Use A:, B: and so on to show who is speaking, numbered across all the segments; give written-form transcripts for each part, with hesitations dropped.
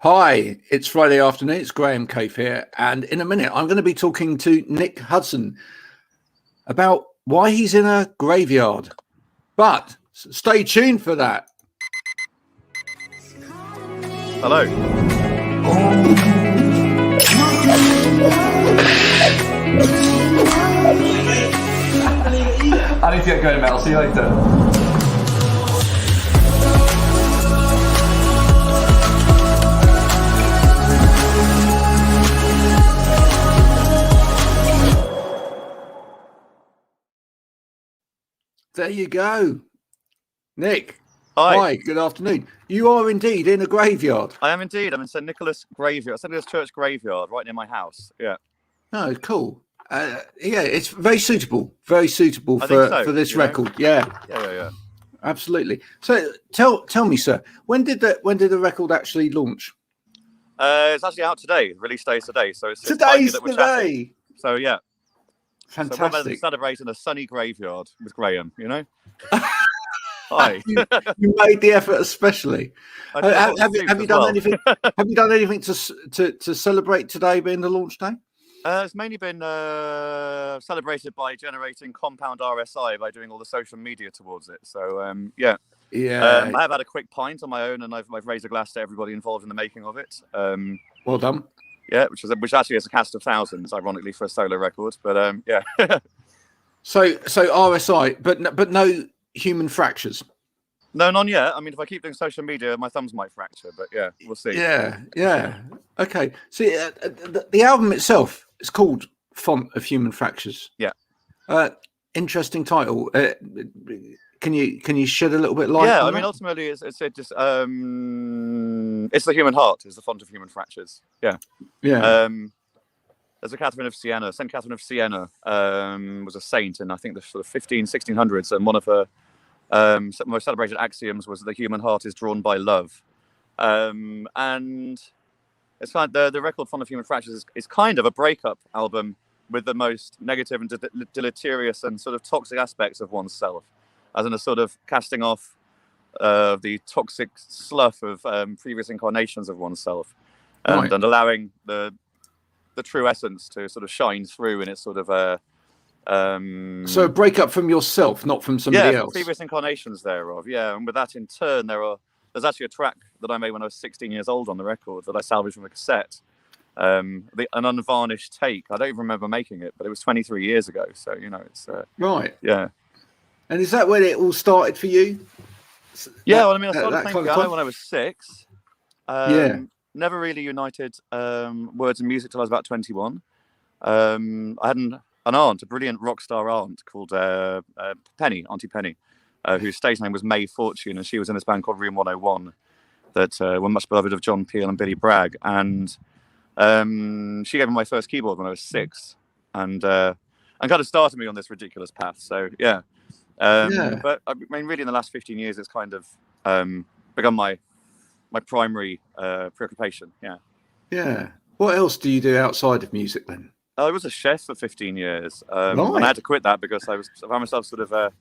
A: Hi, it's Friday afternoon. It's Graham Coath here. And in a minute, I'm going to be talking to Nick Hudson about why he's in a graveyard. But stay tuned for that.
B: Hello.
C: I need to get going, Mel. See you later.
A: There you go. Nick.
B: Hi.
A: Good afternoon. You are indeed in a graveyard.
B: I am indeed. I'm in St. Nicholas Graveyard, St. Nicholas Church Graveyard, right near my house. Yeah.
A: Oh, cool. Yeah, it's very suitable for this record.
B: Yeah.
A: Absolutely. So tell me, sir, when did the record actually launch?
B: It's actually out today. Release day is today. So it's
A: Today's
B: that we're
A: today.
B: Chatting. So yeah.
A: Fantastic.
B: So we're about to celebrate in a sunny graveyard with Graham, you know? Hi.
A: you made the effort especially. Have you done anything? Have you done anything to celebrate today being the launch day?
B: It's mainly been celebrated by generating compound RSI by doing all the social media towards it. So I have had a quick pint on my own, and I've raised a glass to everybody involved in the making of it.
A: Well done.
B: Yeah, which actually is a cast of thousands, ironically, for a solo record. But yeah.
A: So RSI, but no human fractures.
B: No, none yet. I mean, if I keep doing social media, my thumbs might fracture. But yeah, we'll see.
A: Yeah. Okay. See, the album itself is called "Font of Human Fractures."
B: Yeah.
A: Interesting title. Can you shed a little bit light?
B: Yeah,
A: on
B: I mean,
A: that?
B: ultimately, it's the human heart is the font of human fractures. Yeah.
A: Yeah.
B: There's a Catherine of Siena. Saint Catherine of Siena was a saint in, I think, the sort of 1600s, and one of her most celebrated axioms was the human heart is drawn by love. And it's kind of, the record Font of Human Fractures is kind of a breakup album with the most negative and deleterious and sort of toxic aspects of oneself, as in a sort of casting off the toxic slough of previous incarnations of oneself, and allowing the true essence to sort of shine through in its sort of
A: so a breakup from yourself, not from somebody else.
B: Previous incarnations thereof. Yeah, and with that in turn, there's actually a track that I made when I was 16 years old on the record that I salvaged from a cassette. An unvarnished take. I don't even remember making it, but it was 23 years ago. So it's
A: right.
B: Yeah.
A: And is that when it all started for you?
B: Yeah, well, I mean, I started playing piano when I was 6. Never really united words and music till I was about 21. I had an aunt, a brilliant rock star aunt called Penny, Auntie Penny, whose stage name was May Fortune, and she was in this band called Room 101 that were much beloved of John Peel and Billy Bragg. And she gave me my first keyboard when I was 6, and kind of started me on this ridiculous path. So yeah. But I mean, really, in the last 15 years, it's kind of become my primary preoccupation. Yeah.
A: What else do you do outside of music then?
B: I was a chef for 15 years, and I had to quit that because I found myself sort of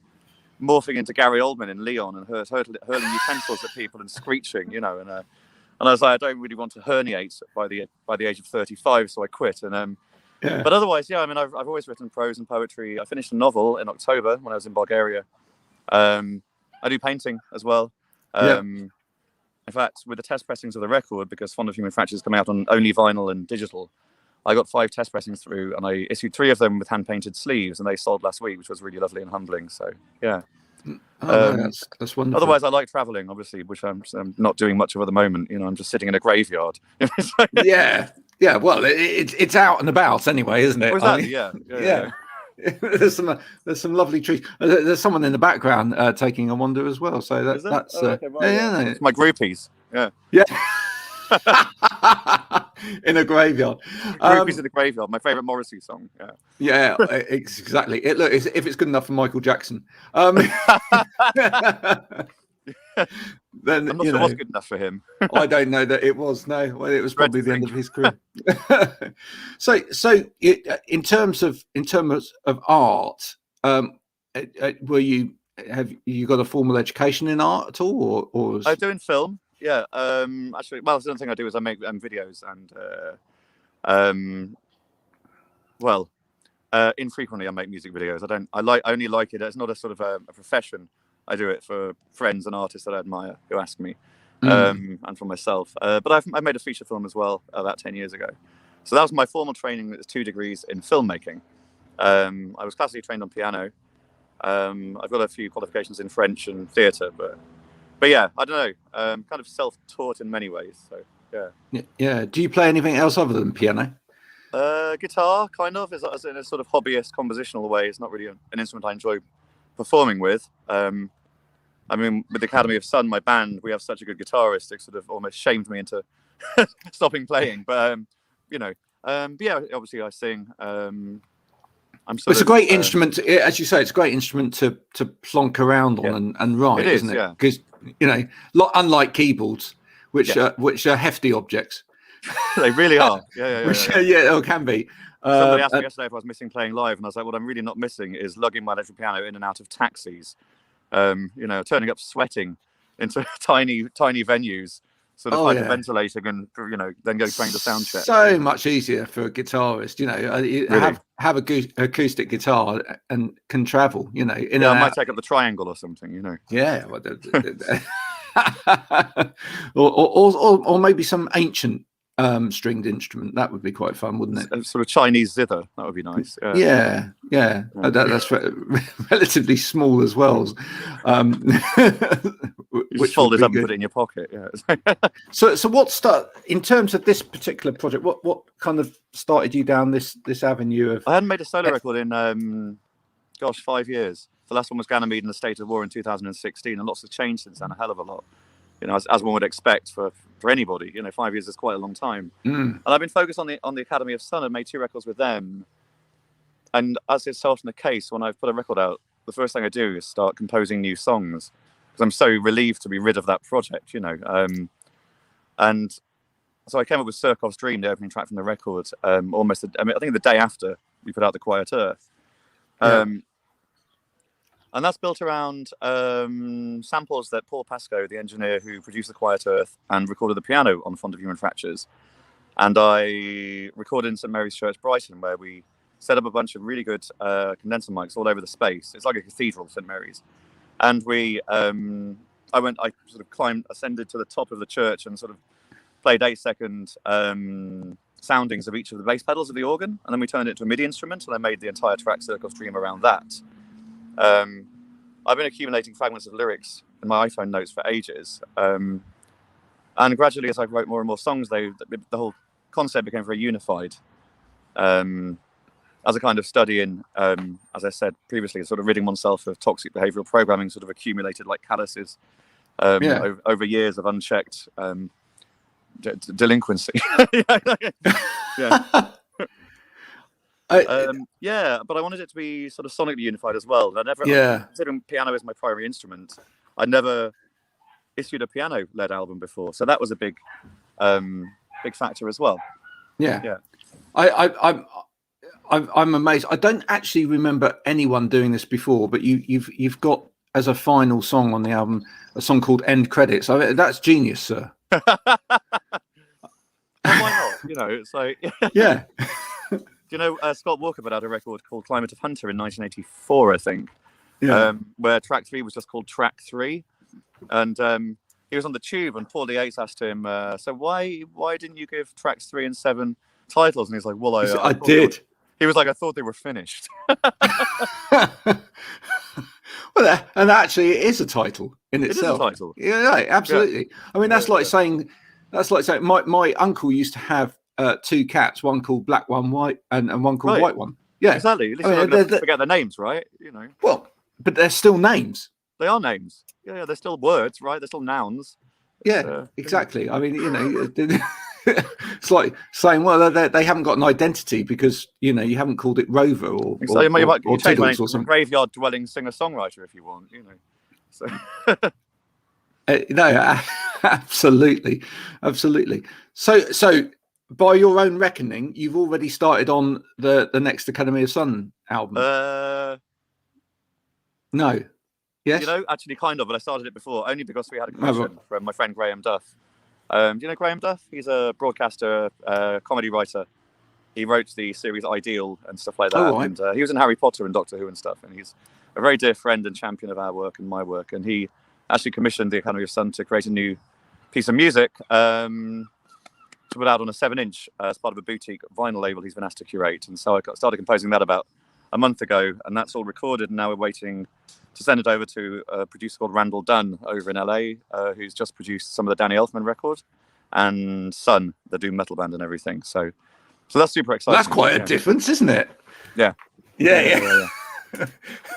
B: morphing into Gary Oldman in Leon and hurling utensils at people and screeching, and I was like, I don't really want to herniate by the age of 35, so I quit. And but otherwise, I mean, I've always written prose and poetry. I finished a novel in October when I was in Bulgaria. I do painting as well. In fact, with the test pressings of the record, because Font of Human Fractures come out on only vinyl and digital, I got 5 test pressings through, and I issued 3 of them with hand-painted sleeves, and they sold last week, which was really lovely and humbling. So, yeah.
A: That's wonderful.
B: Otherwise, I like traveling, obviously, which I'm not doing much of at the moment. I'm just sitting in a graveyard.
A: Yeah. Well, it's out and about anyway, isn't it?
B: Well, exactly, yeah.
A: There's some lovely trees. There's someone in the background taking a wander as well. So that's
B: It's my groupies. Yeah.
A: In a graveyard.
B: Groupies in the graveyard. My favourite Morrissey song.
A: Yeah, exactly. If it's good enough for Michael Jackson, then
B: I'm not sure what's good enough for him.
A: I don't know that it was. No, well, it was probably the end of his career. So in terms of art, have you got a formal education in art at all, or
B: I was doing film. Yeah. Actually, well, the other thing I do is I make videos and infrequently I make music videos. I only like it. It's not a sort of a profession. I do it for friends and artists that I admire who ask me, and for myself. But I made a feature film as well about 10 years ago. So that was my formal training. It was 2 degrees in filmmaking. I was classically trained on piano. I've got a few qualifications in French and theatre, but yeah, I don't know. Kind of self-taught in many ways. So yeah.
A: Yeah. Do you play anything else other than piano?
B: Guitar, kind of, as in a sort of hobbyist compositional way. It's not really an instrument I enjoy performing with. I mean, with the Academy of Sun, my band, we have such a good guitarist. It sort of almost shamed me into stopping playing. But yeah, obviously I sing.
A: It's a great instrument, as you say. It's a great instrument to plonk around on and write, isn't it?
B: Yeah.
A: Because unlike keyboards, which are hefty objects.
B: They really are. Yeah.
A: It can be.
B: Somebody asked me yesterday if I was missing playing live, and I was like, "What I'm really not missing is lugging my electric piano in and out of taxis. Turning up sweating into tiny venues, sort of ventilating, and then going straight to sound check.
A: So much easier for a guitarist, really? have a acoustic guitar and can travel, I
B: might take up the triangle or something,
A: Yeah, or maybe some ancient stringed instrument. That would be quite fun, wouldn't it?
B: A sort of Chinese zither. That would be nice.
A: Yeah. That's relatively small as well.
B: Which fold it up and put it in your pocket. Yeah.
A: So what in terms of this particular project? What kind of started you down this avenue of?
B: I hadn't made a solo record in 5 years. The last one was Ganymede in the State of War in 2016, and lots have changed since then, a hell of a lot. As one would expect for anybody. 5 years is quite a long time. And I've been focused on the Academy of Sun. I've made 2 records with them. And as is so often the case, when I've put a record out, the first thing I do is start composing new songs, because I'm so relieved to be rid of that project, And so I came up with Surkov's Dream, the opening track from the record, I think the day after we put out The Quiet Earth. And that's built around samples that Paul Pascoe, the engineer who produced The Quiet Earth and recorded the piano on Fond of Human Fractures, and I recorded in St Mary's Church, Brighton, where we set up a bunch of really good condenser mics all over the space. It's like a cathedral, St Mary's. And I sort of ascended to the top of the church and sort of played 8-second soundings of each of the bass pedals of the organ, and then we turned it into a MIDI instrument, and I made the entire track Surkov's Dream around that. I've been accumulating fragments of lyrics in my iPhone notes for ages, and gradually, as I wrote more and more songs, the whole concept became very unified. As a kind of study in, as I said previously, sort of ridding oneself of toxic behavioural programming, sort of accumulated like calluses over years of unchecked delinquency. Yeah. But I wanted it to be sort of sonically unified as well. Considering piano is my primary instrument, I never issued a piano-led album before, so that was a big factor as well.
A: Yeah. I'm amazed. I don't actually remember anyone doing this before, but you've got as a final song on the album a song called End Credits. That's genius, sir.
B: Why not? It's like
A: yeah.
B: Scott Walker put out a record called Climate of Hunter in 1984, I think, where track 3 was just called Track 3. And he was on the tube, and Paul Yates asked him, so why didn't you give tracks 3 and 7 titles? And he's like, well, I
A: did.
B: He was like, I thought they were finished.
A: Well, and actually, it is a title in itself.
B: It is a title.
A: Yeah, absolutely. Yeah. I mean, that's like saying my uncle used to have 2 cats, one called Black, one white, and one called White one. Yeah,
B: exactly. At least you're not going to forget their names, right?
A: Well, but they're still names.
B: They are names. Yeah, they're still words, right? They're still nouns.
A: Yeah, exactly. I mean, it's like saying, well, they haven't got an identity because you haven't called it Rover or
B: Tiddles or something. Graveyard dwelling singer-songwriter if you want, So.
A: No, absolutely. So by your own reckoning, you've already started on the next Academy of Sun album.
B: No.
A: No, Yes.
B: You know, actually, kind of, but I started it before, only because we had a commission from my friend Graham Duff. Do you know Graham Duff? He's a broadcaster, comedy writer. He wrote the series Ideal and stuff like that.
A: Oh, right.
B: And he was in Harry Potter and Doctor Who and stuff. And he's a very dear friend and champion of our work and my work. And he actually commissioned the Academy of Sun to create a new piece of music to put out on a 7-inch as part of a boutique vinyl label he's been asked to curate. And so I started composing that about a month ago, and that's all recorded. And now we're waiting to send it over to a producer called Randall Dunn over in LA, who's just produced some of the Danny Elfman record, and Sun, the doom metal band and everything. So that's super exciting.
A: That's quite a difference, isn't it?
B: Yeah.
A: Yeah.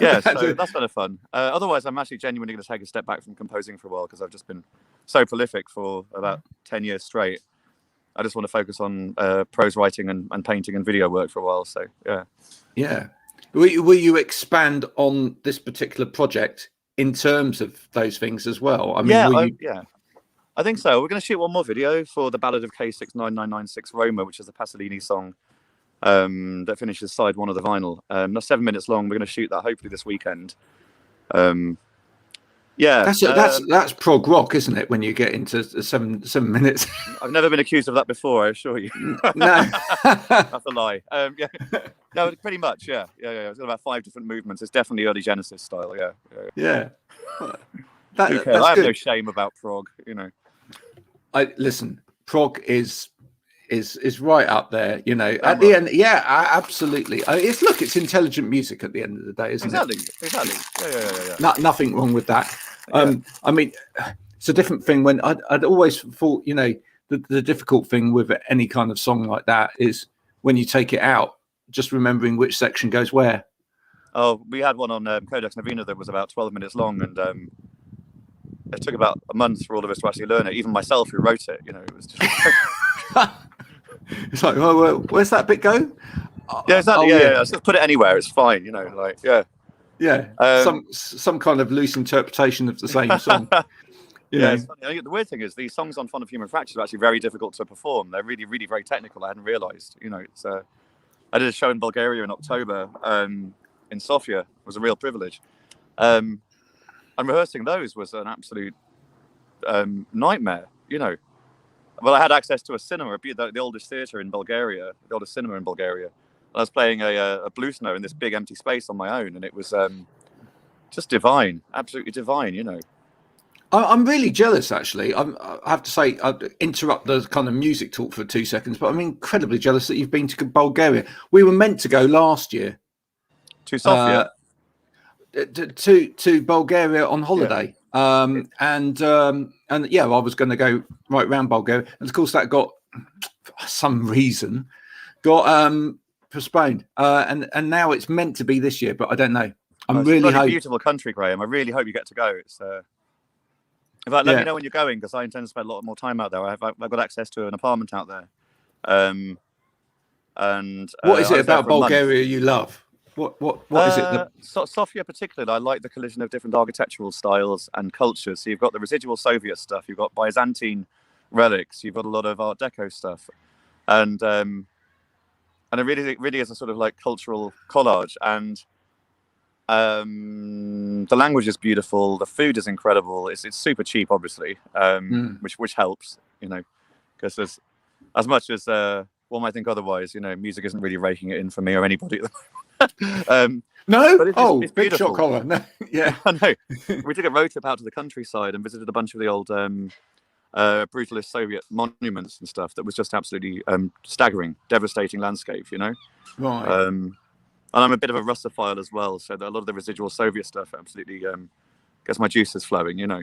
B: Yeah, so that's kind of fun. Otherwise, I'm actually genuinely going to take a step back from composing for a while, because I've just been so prolific for about 10 years straight. I just want to focus on prose writing and painting and video work for a while. So, yeah.
A: Yeah. Will you expand on this particular project in terms of those things as well? I mean,
B: yeah. I think so. We're going to shoot one more video for the Ballad of K69996 Roma, which is a Pasolini song that finishes side 1 of the vinyl. That's 7 minutes long. We're going to shoot that hopefully this weekend. Yeah,
A: that's prog rock, isn't it? When you get into 7 minutes.
B: I've never been accused of that before, I assure you.
A: No,
B: that's a lie. Yeah, no, pretty much. Yeah. It's got about 5 different movements. It's definitely early Genesis style. Yeah.
A: That's
B: I have
A: good.
B: no shame about prog. You know.
A: Listen. Prog is right up there. You know, at the end. Yeah, absolutely. It's intelligent music at the end of the day, isn't it?
B: Exactly. Yeah.
A: Nothing wrong with that. I mean, it's a different thing when I'd always thought, you know, the difficult thing with any kind of song like that is when you take it out, just remembering which section goes where.
B: Oh, we had one on Codex Novena that was about 12 minutes long, and it took about a month for all of us to actually learn it. Even myself, who wrote it, you know, it was just.
A: It's like, well, where's that bit go?
B: Yeah, exactly. Yeah. Just put it anywhere. It's fine, you know. Like,
A: yeah. Some kind of loose interpretation of the same song.
B: It's funny. The weird thing is these songs on Fun of Human Fractures are actually very difficult to perform. They're really, really very technical. I hadn't realised. You know, it's. I did a show in Bulgaria in October. In Sofia. It was a real privilege. And rehearsing those was an absolute nightmare. You know. Well, I had access to a cinema, the oldest theatre in Bulgaria, the oldest cinema in Bulgaria. I was playing a blues note in this big empty space on my own, and it was just divine, absolutely divine, you know.
A: I'm really jealous, actually. I have to say, I'd interrupt the kind of music talk for 2 seconds, but I'm incredibly jealous that you've been to Bulgaria. We were meant to go last year.
B: To Sofia?
A: To Bulgaria on holiday. And I was going to go right around Bulgaria, and of course that got, for some reason, postponed. And now it's meant to be this year, but I don't know.
B: It's a really beautiful country, Graham. I really hope you get to go. It's in fact, let me know when you're going, because I intend to spend a lot more time out there. I've got access to an apartment out there.
A: What is it about Bulgaria you love? What is it?
B: Sofia particularly, I like the collision of different architectural styles and cultures. So you've got the residual Soviet stuff, you've got Byzantine relics, you've got a lot of Art Deco stuff, and it really is a sort of like cultural collage. And the language is beautiful, the food is incredible. It's super cheap, obviously, which helps, you know, because there's as much as one might think otherwise. You know, music isn't really raking it in for me or anybody at the moment.
A: No,
B: but it's
A: big shot collar. No, yeah,
B: I know. We took a road trip out to the countryside and visited a bunch of the old brutalist Soviet monuments and stuff. That was just absolutely staggering, devastating landscape. You know,
A: right.
B: And I'm a bit of a Russophile as well, so that a lot of the residual Soviet stuff absolutely gets my juices flowing. You know.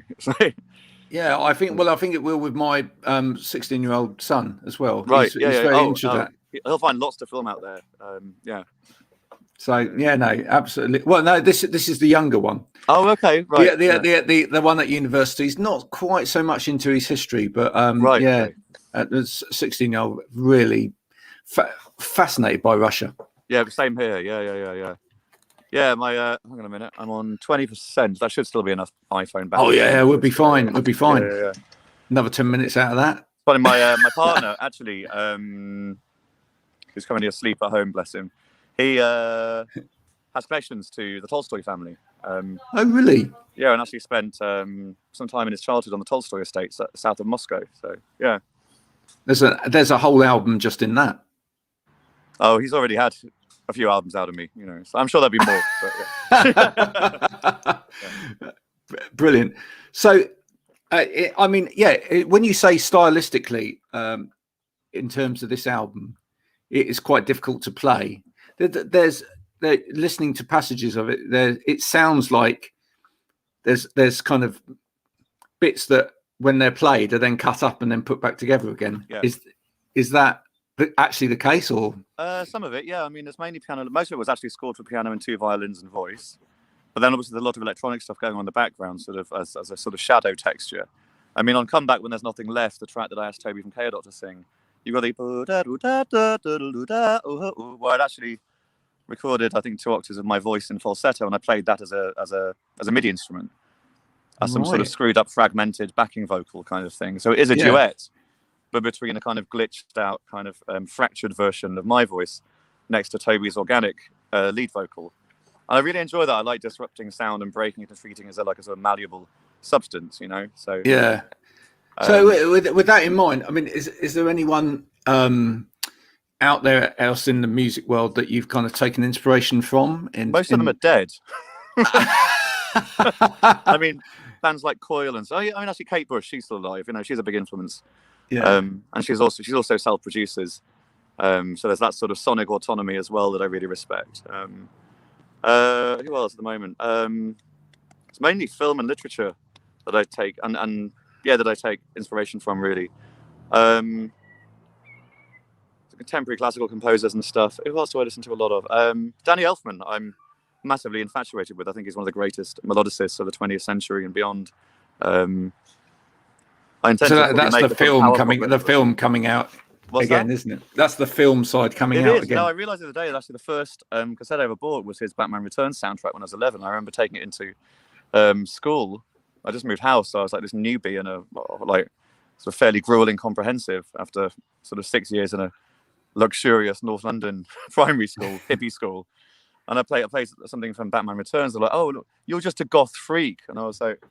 A: Yeah, I think it will with my 16-year-old son as well.
B: Right.
A: He's very into that.
B: He'll find lots to film out there. Yeah.
A: So yeah, no, absolutely. Well, no, this is the younger one.
B: Oh, okay, right.
A: The one at university is not quite so much into his history, but
B: right.
A: Yeah,
B: Okay.
A: the 16-year-old really fascinated by Russia.
B: Yeah, same here. Yeah. Yeah, my hang on a minute. I'm on 20%. That should still be enough iPhone battery.
A: Oh yeah, we'll be fine. We'll be fine.
B: Yeah.
A: Another 10 minutes out of that.
B: Funny, my partner actually, who's currently asleep at home, bless him. He has connections to the Tolstoy family. Oh,
A: really?
B: Yeah, and actually spent some time in his childhood on the Tolstoy estate south of Moscow. So yeah.
A: There's a whole album just in that.
B: Oh, he's already had a few albums out of me, so I'm sure there'll be more. But,
A: yeah. Brilliant. So, when you say stylistically, in terms of this album, it is quite difficult to play. There's listening to passages of it. It sounds like there's kind of bits that when they're played are then cut up and then put back together again.
B: Yeah.
A: Is that actually the case, or
B: some of it? Yeah, I mean, it's mainly piano. Most of it was actually scored for piano and 2 violins and voice. But then obviously there's a lot of electronic stuff going on in the background, sort of as a sort of shadow texture. I mean, on Comeback, when there's nothing left, the track that I asked Toby from Chaos to sing, you've got the where I'd actually recorded, I think, 2 octaves of my voice in falsetto, and I played that as a MIDI instrument, as some sort of screwed up, fragmented backing vocal kind of thing. So it is a duet, but between a kind of glitched out, kind of fractured version of my voice next to Toby's organic lead vocal. And I really enjoy that. I like disrupting sound and breaking it and treating it as like a sort of malleable substance, So
A: yeah. So with that in mind, I mean, is there anyone out there else in the music world that you've kind of taken inspiration from?
B: Most of them are dead. I mean, bands like Coil and I mean, actually, Kate Bush, she's still alive. She's a big influence.
A: Yeah.
B: And she's also self-produces. So there's that sort of sonic autonomy as well that I really respect. Who else at the moment? It's mainly film and literature that I take that I take inspiration from, really. Contemporary classical composers and stuff. Who else do I listen to a lot of? Danny Elfman, I'm massively infatuated with. I think he's one of the greatest melodicists of the 20th century and beyond. I intend to
A: that's the film coming out.
B: What's
A: again,
B: that?
A: Isn't it? That's the film side coming out again.
B: I realised the other day that actually the first cassette I ever bought was his Batman Returns soundtrack when I was 11. I remember taking it into school. I just moved house, so I was like this newbie in a like sort of fairly grueling comprehensive after sort of 6 years in a luxurious North London primary school, hippie school. And I played something from Batman Returns. They're like, "Oh, look, you're just a goth freak," and I was like,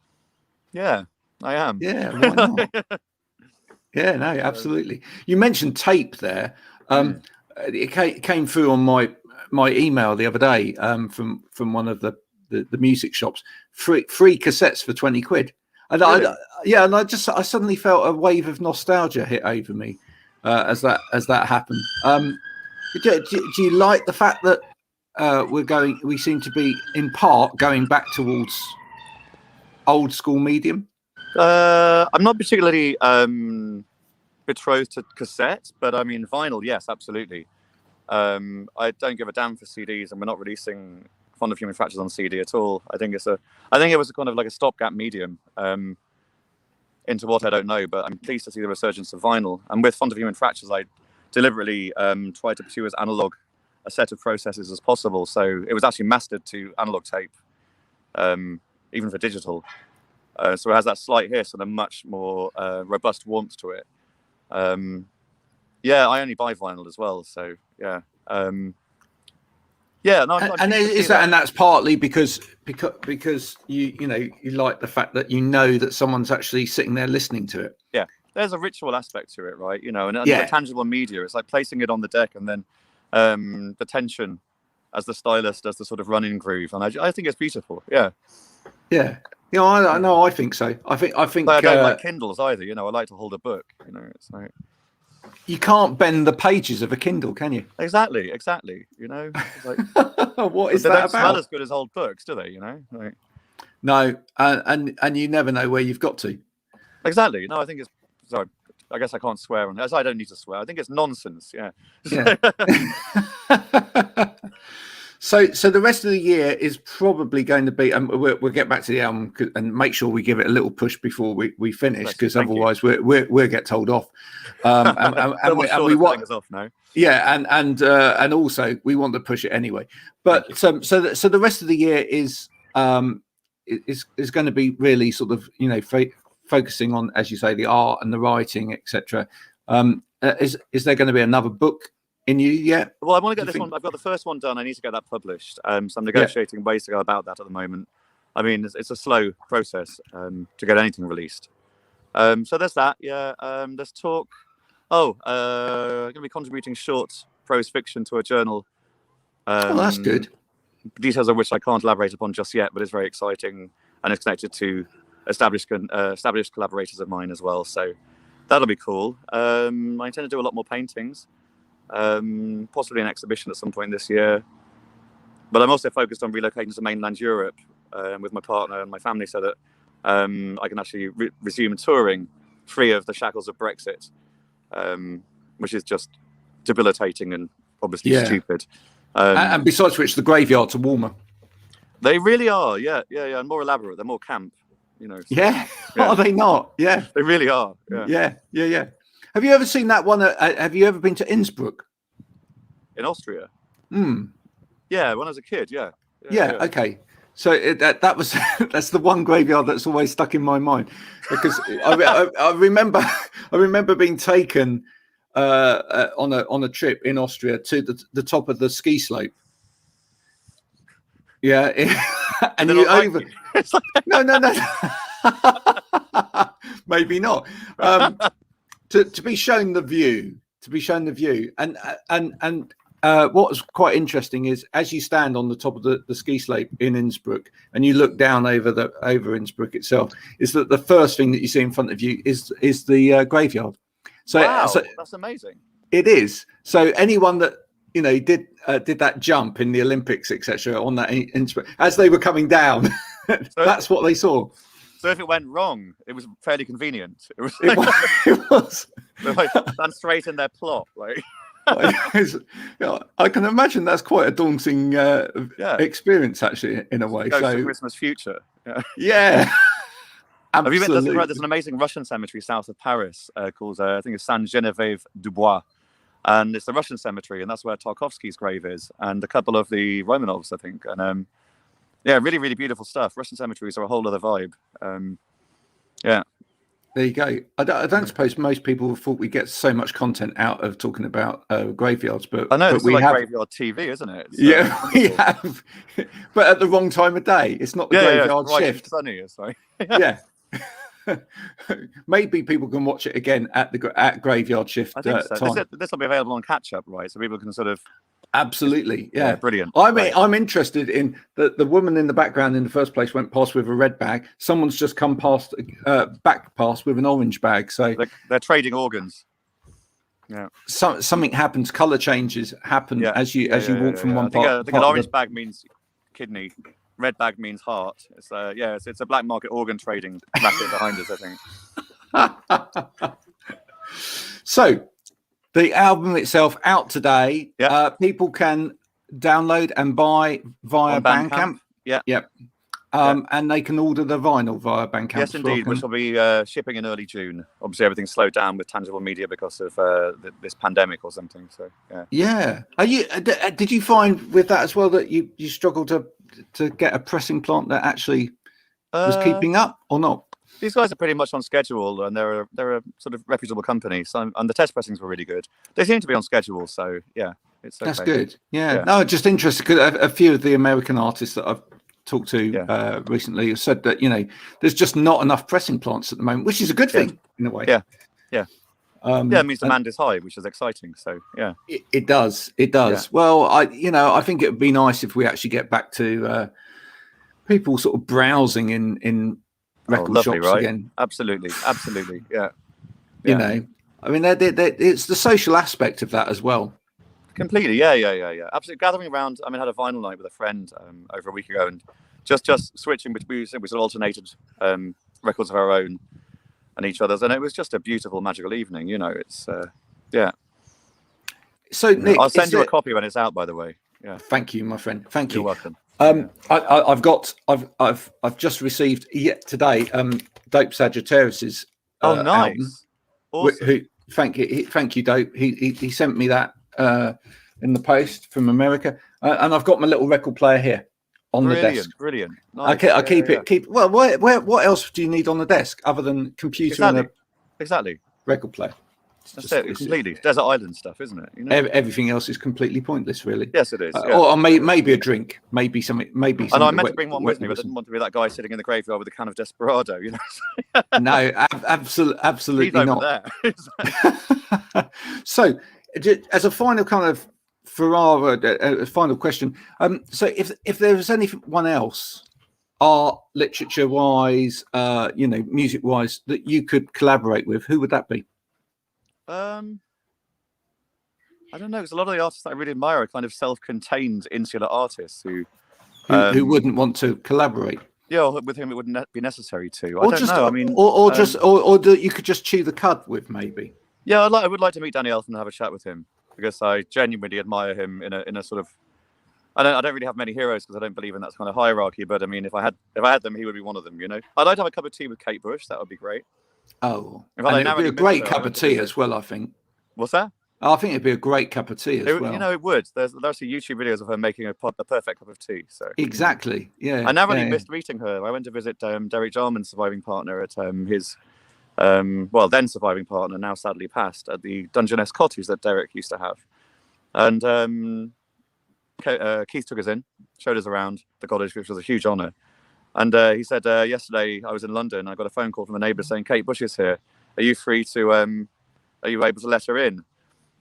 B: "Yeah, I am."
A: Yeah, why not? Yeah, no, absolutely. You mentioned tape there. It came through on my email the other day from one of the music shops. Free cassettes for 20 quid. And really? I suddenly felt a wave of nostalgia hit over me as that happened. Do you like the fact that we seem to be in part going back towards old school medium?
B: I'm not particularly betrothed to cassettes, but I mean vinyl, yes, absolutely. I don't give a damn for CDs, and we're not releasing Fond of Human Fractures on CD at all. I think it was a kind of like a stopgap medium into what I don't know, but I'm pleased to see the resurgence of vinyl. And with Fond of Human Fractures, I deliberately tried to pursue as analog a set of processes as possible. So it was actually mastered to analog tape, even for digital. So it has that slight hiss and a much more robust warmth to it. I only buy vinyl as well. So yeah. And that's partly because you like the fact that that someone's actually sitting there listening to it. Yeah, there's a ritual aspect to it, right? And a tangible media. It's like placing it on the deck and then the tension as the stylus does the sort of running groove, and I think it's beautiful. Yeah.
A: I know. I think so. I think.
B: But I don't like Kindles either. I like to hold a book. It's like
A: you can't bend the pages of a Kindle, can you?
B: Exactly. It's like,
A: what is that about? They
B: don't smell as good as old books, do they? Like,
A: no, and you never know where you've got to.
B: Exactly. No, I think it's. Sorry, I guess I can't swear on this. I don't need to swear. I think it's nonsense. Yeah.
A: So the rest of the year is probably going to be, and we'll get back to the album and make sure we give it a little push before we finish, because otherwise we'll get told off. And we want
B: us off now.
A: Yeah, and also we want to push it anyway. But so the rest of the year is going to be really sort of focusing on, as you say, the art and the writing, etc. Is there going to be another book in you yet?
B: Well, I want to get this one. I've got the first one done. I need to get that published. So I'm negotiating ways to go about that at the moment. I mean, it's a slow process to get anything released. So there's that. Yeah. There's talk. I'm going to be contributing short prose fiction to a journal.
A: That's good.
B: Details of which I can't elaborate upon just yet, but it's very exciting, and it's connected to established collaborators of mine as well. So that'll be cool. I intend to do a lot more paintings, possibly an exhibition at some point this year. But I'm also focused on relocating to mainland Europe with my partner and my family, so that I can actually resume touring free of the shackles of Brexit, which is just debilitating and obviously stupid.
A: And besides which, the graveyards are warmer.
B: They really are, yeah, and more elaborate. They're more camp, you know. So,
A: yeah, are they not? Yeah,
B: they really are.
A: Yeah. Have you ever seen that one? Have you ever been to Innsbruck?
B: In Austria?
A: Yeah,
B: when I was a kid, yeah.
A: Okay. So that was that's the one graveyard that's always stuck in my mind, because I remember being taken on a trip in Austria to the top of the ski slope. Yeah, and you over. No. Maybe not. To be shown the view. And what was quite interesting is, as you stand on the top of the ski slope in Innsbruck and you look down over Innsbruck itself, is that the first thing that you see in front of you is the graveyard. So,
B: wow, that's amazing.
A: It is. So anyone that did that jump in the Olympics, etc., on that Innsbruck, as they were coming down, that's what they saw.
B: So if it went wrong, it was fairly convenient. It was.
A: It was.
B: They're like stand straight in their plot, like.
A: I can imagine that's quite a daunting experience, actually, in a way.
B: Ghost of Christmas Future.
A: Yeah.
B: Have you been? There's an amazing Russian cemetery south of Paris called I think it's Saint-Geneviève-du-Bois, and it's the Russian cemetery, and that's where Tarkovsky's grave is, and a couple of the Romanovs, I think, and really, really beautiful stuff. Russian cemeteries are a whole other vibe.
A: There you go. I don't suppose most people thought we get so much content out of talking about graveyards, but
B: I know
A: but
B: it's like graveyard TV, isn't it? So,
A: yeah, we have, but at the wrong time of day. It's not the graveyard shift.
B: It's sunny, sorry.
A: Yeah. Maybe people can watch it again at graveyard shift.
B: I think so.
A: Time.
B: This will be available on catch up, right? So people can sort of.
A: Absolutely, yeah,
B: brilliant.
A: I'm interested in the woman in the background. In the first place, went past with a red bag. Someone's just come past, back past with an orange bag. So
B: they're trading organs. Yeah.
A: Something happens. Color changes happen as you walk from one part.
B: I think an orange bag means kidney. Red bag means heart. It's it's a black market organ trading racket behind us, I think.
A: So. The album itself out today.
B: Yeah.
A: People can download and buy via Bandcamp.
B: Yep.
A: And they can order the vinyl via Bandcamp.
B: Yes, indeed. Which will be shipping in early June. Obviously, everything's slowed down with tangible media because of this pandemic or something. So
A: yeah. Did you find with that as well that you struggled to get a pressing plant that actually was keeping up or not?
B: These guys are pretty much on schedule, and they're a sort of reputable company. So, and the test pressings were really good. They seem to be on schedule, so yeah, it's okay.
A: That's good. Yeah. No, just interested because a few of the American artists that I've talked to recently have said that there's just not enough pressing plants at the moment, which is a good thing in a way.
B: Yeah. It means demand is high, which is exciting. So yeah,
A: it does. Yeah. Well, I think it would be nice if we actually get back to people sort of browsing in record shops again.
B: Absolutely. Yeah.
A: I mean, it's the social aspect of that as well.
B: Completely. Yeah. Absolutely. Gathering around. I mean, I had a vinyl night with a friend over a week ago, and just switching between, we sort of alternated records of our own and each other's, and it was just a beautiful, magical evening. It's
A: So Nick,
B: I'll send you a copy when it's out, by the way. Yeah.
A: Thank you, my friend. Thank you.
B: You're welcome.
A: I've just received yet today Dope Sagittarius's
B: nice
A: album,
B: awesome.
A: Thank you Dope. He sent me that in the post from America, and I've got my little record player here on the desk.
B: Brilliant. Nice.
A: I keep it. Well, what else do you need on the desk other than computer and a
B: exactly
A: record player?
B: That's it. Completely desert island stuff, isn't it? You know?
A: Everything else is completely pointless, really.
B: Yes, it is.
A: Or maybe a drink, maybe something. Maybe.
B: And I meant to bring one with me, but I didn't want to be that guy sitting in the graveyard with a can of Desperado. You know.
A: No, absolutely not. So, as a final kind of a final question. So, if there was anyone else, art, literature-wise, music-wise, that you could collaborate with, who would that be?
B: I don't know, because a lot of the artists that I really admire are kind of self-contained, insular artists who
A: wouldn't want to collaborate.
B: Yeah, with whom it wouldn't be necessary to.
A: Or
B: I don't know. I mean,
A: or that you could just chew the cud with, maybe.
B: Yeah, I would like to meet Danny Elfman and have a chat with him, because I genuinely admire him in a sort of. I don't really have many heroes because I don't believe in that kind of hierarchy. But I mean, if I had them, he would be one of them. You know, I'd like to have a cup of tea with Kate Bush. That would be great.
A: Oh, and it'd be a great cup of tea as well, I think.
B: What's that?
A: I think it'd be a great cup of tea as well.
B: You know, it would. There's some YouTube videos of her making a perfect cup of tea. So
A: exactly, yeah.
B: I narrowly missed meeting her. I went to visit Derek Jarman's surviving partner at his then surviving partner, now sadly passed, at the Dungeness cottage that Derek used to have. And Keith took us in, showed us around the cottage, which was a huge honour. And he said, yesterday I was in London, I got a phone call from the neighbour saying, Kate Bush is here. Are you free to, are you able to let her in?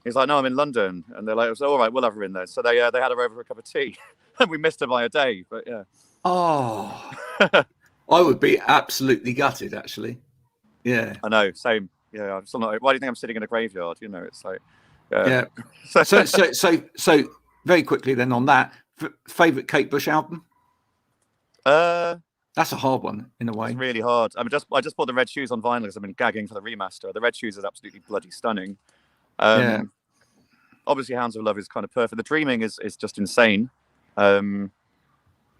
B: He's like, no, I'm in London. And they're like, all right, we'll have her in there. So they had her over for a cup of tea. And we missed her by a day, but yeah.
A: Oh, I would be absolutely gutted, actually. Yeah.
B: I know, same. Yeah, I'm still not. Why do you think I'm sitting in a graveyard? You know, it's like.
A: Yeah. So very quickly then on that, favourite Kate Bush album? That's a hard one in a way.
B: It's really hard. I just bought the Red Shoes on vinyl because I've been gagging for the remaster. The Red Shoes is absolutely bloody stunning. Obviously, Hounds of Love is kind of perfect. The Dreaming is just insane.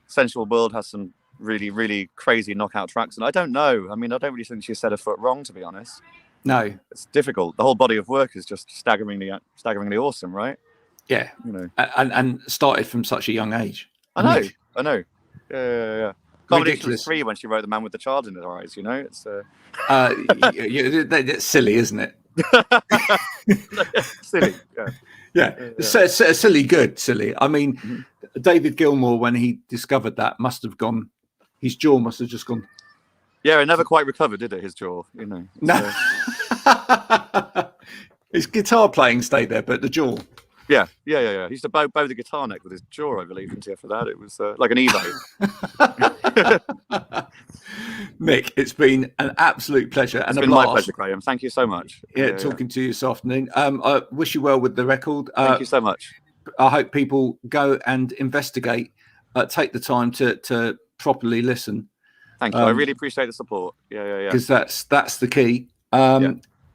B: Sensual World has some really, really crazy knockout tracks, and I don't know. I mean, I don't really think she set a foot wrong, to be honest.
A: No,
B: it's difficult. The whole body of work is just staggeringly awesome, right?
A: Yeah,
B: you know,
A: and started from such a young age.
B: I know. Yeah. Can't believe she was 3 when she wrote "The Man with the Child in Her Eyes." You know, it's
A: it's silly, isn't it?
B: Silly. Yeah.
A: Silly. I mean, David Gilmour, when he discovered that, must have gone. His jaw must have just gone.
B: Yeah, it never quite recovered, did it? His jaw, you know.
A: No. His guitar playing stayed there, but the jaw.
B: Yeah. He used to bow the guitar neck with his jaw, I believe, and for that it was like an eBay.
A: Nick, it's been an absolute pleasure.
B: It's been my pleasure, Graham. Thank you so much.
A: Talking to you this afternoon. I wish you well with the record.
B: Thank you so much.
A: I hope people go and investigate, take the time to properly listen.
B: Thank you. I really appreciate the support. Yeah.
A: Because that's the key.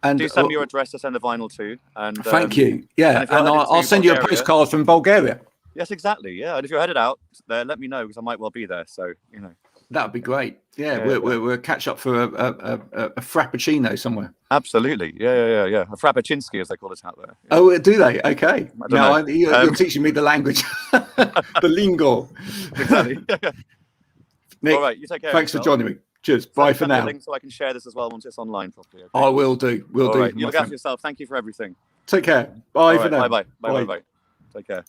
A: And
B: do send me your address to send the vinyl to. And
A: thank you. Yeah, and I'll send you a postcard from Bulgaria.
B: Yes, exactly. Yeah, and if you're headed out there, let me know because I might well be there. So you know.
A: That would be great. Yeah, we'll catch up for a frappuccino somewhere.
B: Absolutely. Yeah. A frappuccinsky, as they call it out there. Yeah.
A: Oh, do they? Okay. You're teaching me the language, the lingo.
B: Exactly.
A: Nick,
B: all right, you take care.
A: Thanks for joining me. Cheers. Bye for now.
B: So I can share this as well once it's online properly. Okay?
A: I will do.
B: Right. You look after yourself. Thank you for everything.
A: Take care. Bye for now.
B: Bye. Take care.